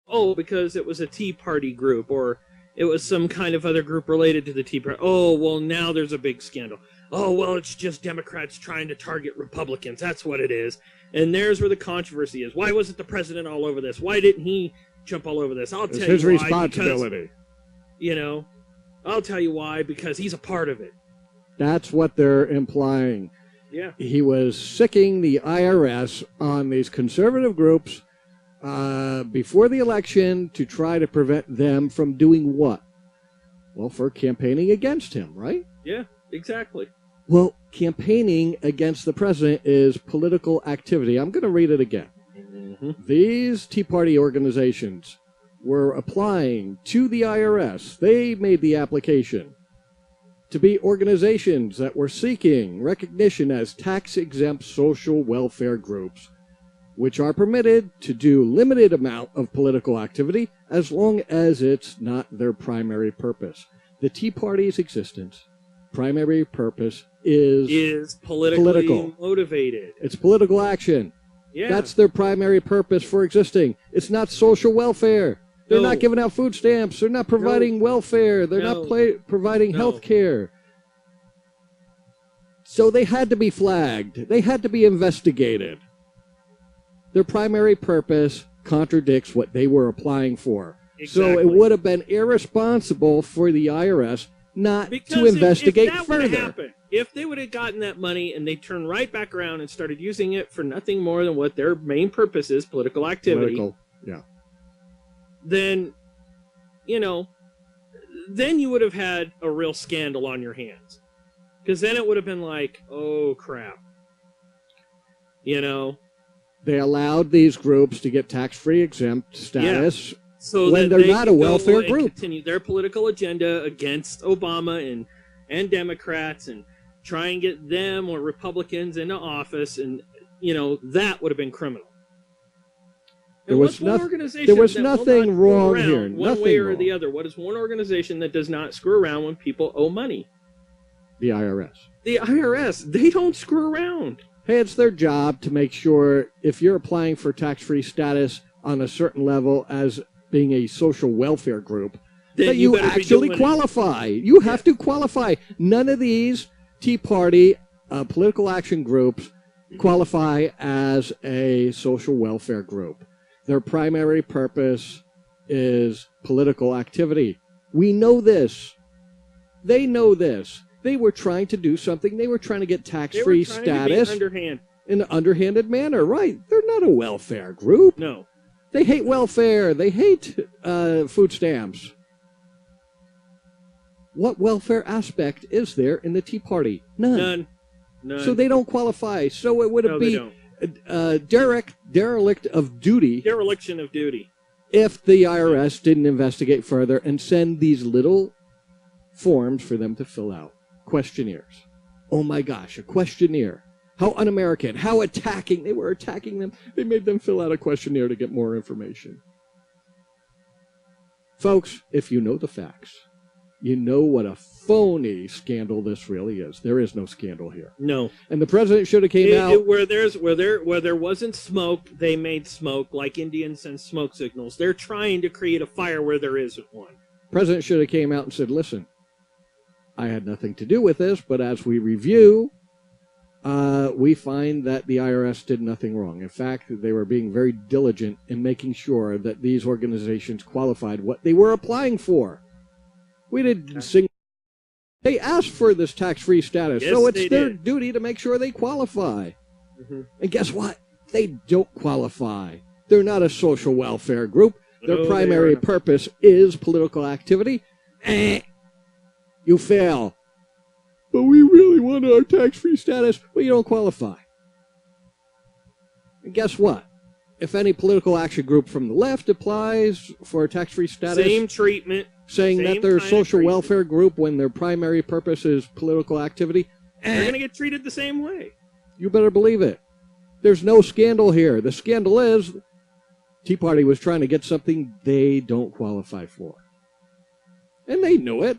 oh, because it was a Tea Party group, or it was some kind of other group related to the Tea Party. Oh, well, now there's a big scandal. Oh, well, it's just Democrats trying to target Republicans. That's what it is. And there's where the controversy is. Why wasn't the president all over this? Why didn't he jump all over this? I'll tell you why. It's his responsibility. Because, I'll tell you why, because he's a part of it. That's what they're implying. Yeah. He was sicking the IRS on these conservative groups before the election to try to prevent them from doing what? Well, for campaigning against him, right? Yeah, exactly. Well, campaigning against the president is political activity. I'm going to read it again. Mm-hmm. These Tea Party organizations were applying to the IRS. They made the application to be organizations that were seeking recognition as tax-exempt social welfare groups, which are permitted to do limited amount of political activity as long as it's not their primary purpose. The Tea Party's existence, primary purpose is politically motivated. It's political action. Yeah. That's their primary purpose for existing. It's not social welfare. They're not giving out food stamps. They're not providing welfare. They're not providing health care. So they had to be flagged. They had to be investigated. Their primary purpose contradicts what they were applying for. Exactly. So it would have been irresponsible for the IRS not to investigate further. If they would have gotten that money and they turned right back around and started using it for nothing more than what their main purpose is, political activity, then, then you would have had a real scandal on your hands. Because then it would have been like, oh, crap. They allowed these groups to get tax-free exempt status so when they're not a welfare group. Continue their political agenda against Obama and Democrats and try and get them or Republicans into office, and that would have been criminal. There was nothing wrong here. One way or the other. What is one organization that does not screw around when people owe money? The IRS. The IRS. They don't screw around. Hey, it's their job to make sure if you're applying for tax-free status on a certain level as being a social welfare group, that you actually qualify. You have to qualify. None of these Tea Party political action groups qualify as a social welfare group. Their primary purpose is political activity. We know this. They know this. They were trying to do something. They were trying to get tax-free status in an underhanded manner. Right. They're not a welfare group. No. They hate welfare. They hate food stamps. What welfare aspect is there in the Tea Party? None. So they don't qualify. So it would be derelict of duty. Dereliction of duty. If the IRS didn't investigate further and send these little forms for them to fill out. Questionnaires. Oh my gosh, a questionnaire. How un-American, how attacking. They were attacking them. They made them fill out a questionnaire to get more information. Folks, if you know the facts, you know what a phony scandal this really is. There is no scandal here. No. And the president should have came out. Where there wasn't smoke, they made smoke, like Indians send smoke signals. They're trying to create a fire where there isn't one. The president should have came out and said, listen, I had nothing to do with this, but as we review, we find that the IRS did nothing wrong. In fact, they were being very diligent in making sure that these organizations qualified what they were applying for. We didn't sing. They asked for this tax-free status, so it's their duty to make sure they qualify. Mm-hmm. And guess what? They don't qualify. They're not a social welfare group. Their primary purpose is political activity. You fail. But we really want our tax-free status. Well, you don't qualify. And guess what? If any political action group from the left applies for a tax-free status... Same treatment. Saying that they're a social welfare group when their primary purpose is political activity... They're going to get treated the same way. You better believe it. There's no scandal here. The scandal is Tea Party was trying to get something they don't qualify for. And they knew it.